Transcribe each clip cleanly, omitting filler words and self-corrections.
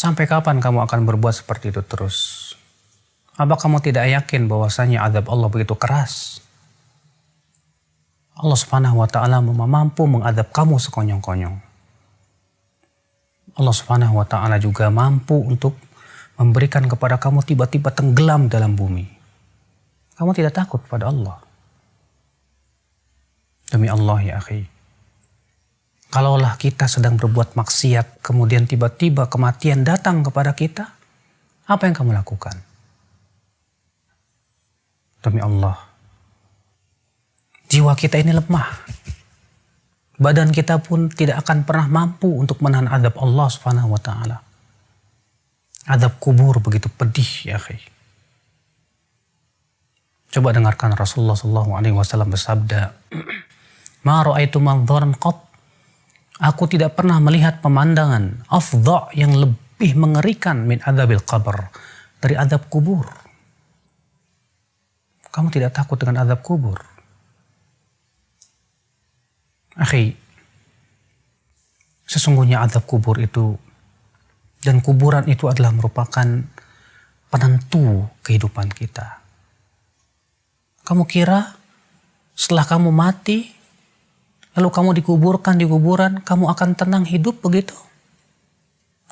Sampai kapan kamu akan berbuat seperti itu terus? Apa kamu tidak yakin bahwasanya azab Allah begitu keras? Allah Subhanahu wa taala mampu mengadab kamu sekonyong-konyong. Allah Subhanahu wa taala juga mampu untuk memberikan kepada kamu tiba-tiba tenggelam dalam bumi. Kamu tidak takut pada Allah. Demi Allah ya akhi. Kalaulah kita sedang berbuat maksiat, kemudian tiba-tiba kematian datang kepada kita, apa yang kamu lakukan? Demi Allah. Jiwa kita ini lemah. Badan kita pun tidak akan pernah mampu untuk menahan azab Allah Subhanahu wa taala. Azab kubur begitu pedih ya akhi. Coba dengarkan Rasulullah SAW bersabda, "Ma ra'aitu manzaran qat." Aku tidak pernah melihat pemandangan afdha yang lebih mengerikan min adzabil qabr, dari azab kubur. Kamu tidak takut dengan azab kubur? Akhi, sesungguhnya azab kubur itu dan kuburan itu adalah merupakan penentu kehidupan kita. Kamu kira setelah kamu mati, lalu kamu dikuburkan di kuburan, kamu akan tenang hidup begitu?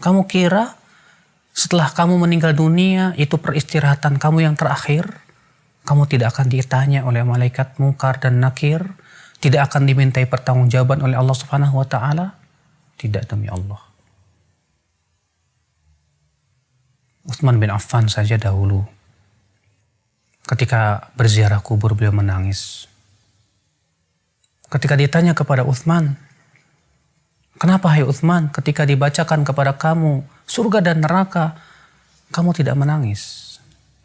Kamu kira setelah kamu meninggal dunia, itu peristirahatan kamu yang terakhir? Kamu tidak akan ditanya oleh malaikat Munkar dan Nakir? Tidak akan dimintai pertanggungjawaban oleh Allah Subhanahu wa taala? Tidak, demi Allah. Utsman bin Affan saja dahulu ketika berziarah kubur beliau menangis. Ketika ditanya kepada Utsman, "Kenapa hai Utsman, ketika dibacakan kepada kamu surga dan neraka, kamu tidak menangis?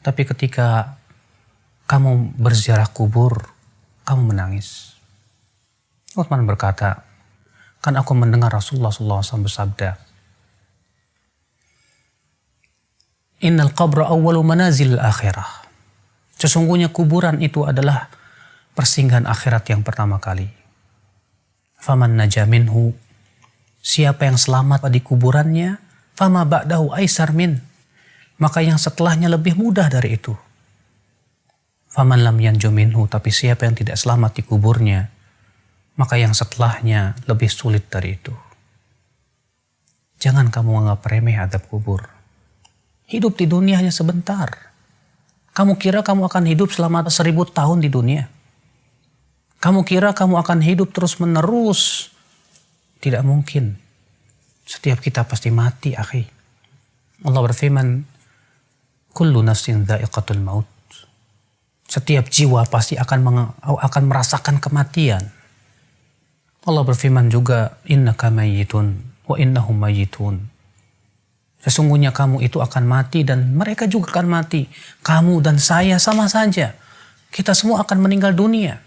Tapi ketika kamu berziarah kubur, kamu menangis?" Utsman berkata, "Kan aku mendengar Rasulullah SAW bersabda, Innal qabra awwalu manazil akhirah." Sesungguhnya kuburan itu adalah persinggahan akhirat yang pertama kali. Faman naja minhu, siapa yang selamat di kuburannya, fama ba'dahu aisar min, maka yang setelahnya lebih mudah dari itu. Faman lam yanju minhu, tapi siapa yang tidak selamat di kuburnya, maka yang setelahnya lebih sulit dari itu. Jangan kamu anggap remeh azab kubur. Hidup di dunia hanya sebentar. Kamu kira kamu akan hidup selama 1000 tahun di dunia? Kamu kira kamu akan hidup terus menerus? Tidak mungkin. Setiap kita pasti mati, akhi. Allah berfirman, "Kullu nafsin dha'iqatul maut." Setiap jiwa pasti akan merasakan kematian. Allah berfirman juga, "Innaka mayyitun wa innahum mayyitun." Sesungguhnya kamu itu akan mati dan mereka juga akan mati. Kamu dan saya sama saja. Kita semua akan meninggal dunia.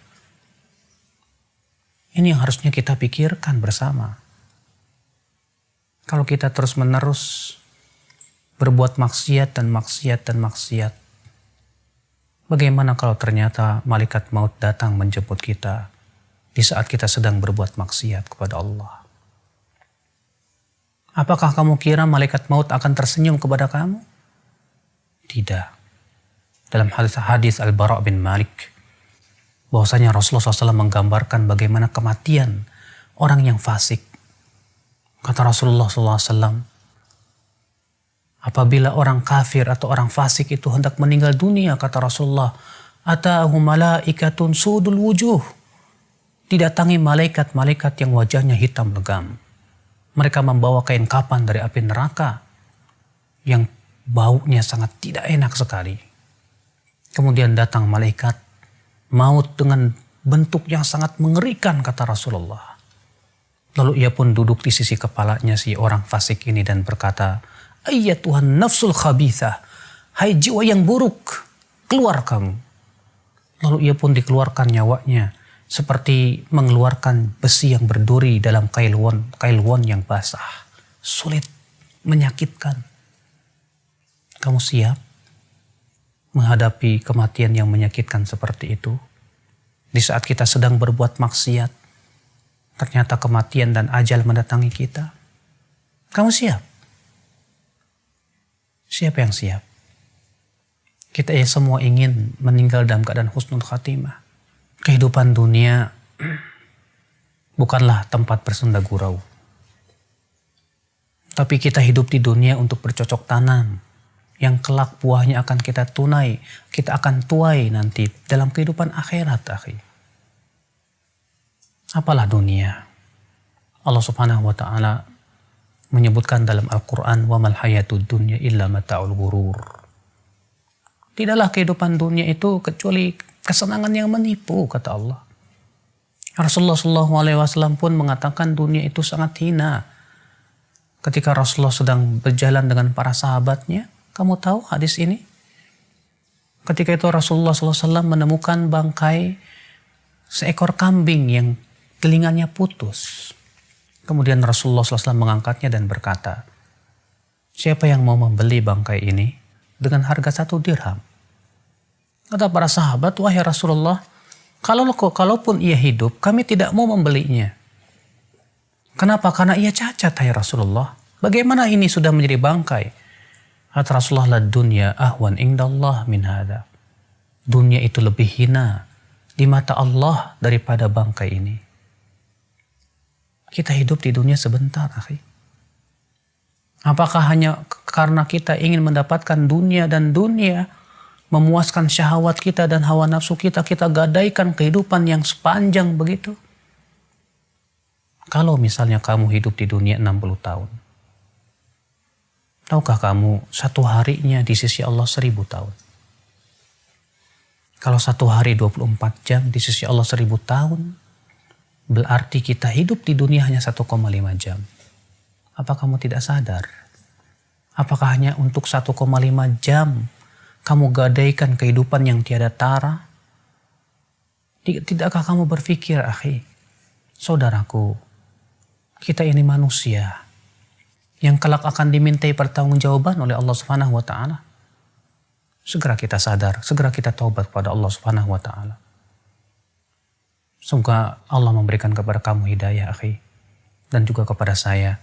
Ini yang harusnya kita pikirkan bersama. Kalau kita terus-menerus berbuat maksiat dan maksiat dan maksiat, bagaimana kalau ternyata malaikat maut datang menjemput kita di saat kita sedang berbuat maksiat kepada Allah? Apakah kamu kira malaikat maut akan tersenyum kepada kamu? Tidak. Dalam hadis Al-Bara' bin Malik, bahwasanya Rasulullah SAW menggambarkan bagaimana kematian orang yang fasik. Kata Rasulullah SAW, apabila orang kafir atau orang fasik itu hendak meninggal dunia, kata Rasulullah, "Ata'ahu malaikatun sudul wujuh." Didatangi malaikat-malaikat yang wajahnya hitam legam. Mereka membawa kain kapan dari api neraka yang baunya sangat tidak enak sekali. Kemudian datang malaikat maut dengan bentuk yang sangat mengerikan, kata Rasulullah. Lalu ia pun duduk di sisi kepalanya si orang fasik ini dan berkata, "Ayyatuhan nafsul khabithah, hai jiwa yang buruk, keluar kamu." Lalu ia pun dikeluarkan nyawanya, seperti mengeluarkan besi yang berduri dalam kailwon yang basah. Sulit, menyakitkan. Kamu siap menghadapi kematian yang menyakitkan seperti itu? Di saat kita sedang berbuat maksiat, ternyata kematian dan ajal mendatangi kita. Kamu siap? Siapa yang siap? Kita ya semua ingin meninggal dalam keadaan husnul khatimah. Kehidupan dunia bukanlah tempat bersenda gurau. Tapi kita hidup di dunia untuk bercocok tanam. Yang kelak buahnya akan kita tunai. Kita akan tuai nanti dalam kehidupan akhirat, akhi. Apalah dunia? Allah subhanahu wa ta'ala menyebutkan dalam Al-Quran, وَمَا الْحَيَاةُ الدُّنْيَا إِلَّا مَتَاعُ الْغُرُورِ. Tidaklah kehidupan dunia itu kecuali kesenangan yang menipu, kata Allah. Rasulullah SAW pun mengatakan dunia itu sangat hina. Ketika Rasulullah sedang berjalan dengan para sahabatnya, kamu tahu hadis ini? Ketika itu Rasulullah SAW menemukan bangkai seekor kambing yang telinganya putus. Kemudian Rasulullah SAW mengangkatnya dan berkata, siapa yang mau membeli bangkai ini dengan harga 1 dirham? Kata para sahabat, wahai Rasulullah, kalaupun ia hidup, kami tidak mau membelinya. Kenapa? Karena ia cacat, hai Rasulullah. Bagaimana ini sudah menjadi bangkai? Kata Rasulullah, la dunya ahwan indallah min hada. Dunia itu lebih hina di mata Allah daripada bangkai ini. Kita hidup di dunia sebentar, akhi. Apakah hanya karena kita ingin mendapatkan dunia dan dunia, memuaskan syahwat kita dan hawa nafsu kita, kita gadaikan kehidupan yang sepanjang begitu? Kalau misalnya kamu hidup di dunia 60 tahun, tahukah kamu satu harinya di sisi Allah 1000 tahun? Kalau satu hari 24 jam di sisi Allah 1000 tahun, berarti kita hidup di dunia hanya 1,5 jam. Apa kamu tidak sadar? Apakah hanya untuk 1,5 jam kamu gadaikan kehidupan yang tiada tara? Tidakkah kamu berpikir, akhi, saudaraku, kita ini manusia yang kelak akan dimintai pertanggungjawaban oleh Allah Subhanahu wa taala. Segera kita sadar, segera kita taubat kepada Allah Subhanahu wa taala. Semoga Allah memberikan kepada kamu hidayah, akhi, dan juga kepada saya,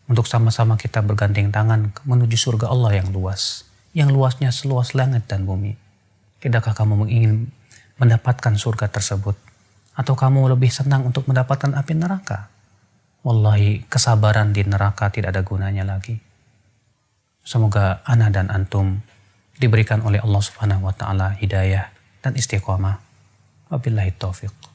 untuk sama-sama kita bergandeng tangan menuju surga Allah yang luas, yang luasnya seluas langit dan bumi. Tidakkah kamu ingin mendapatkan surga tersebut? Atau kamu lebih senang untuk mendapatkan api neraka? Wallahi, kesabaran di neraka tidak ada gunanya lagi. Semoga ana dan antum diberikan oleh Allah Subhanahu wa taala hidayah dan istiqamah. Wabillahi taufiq.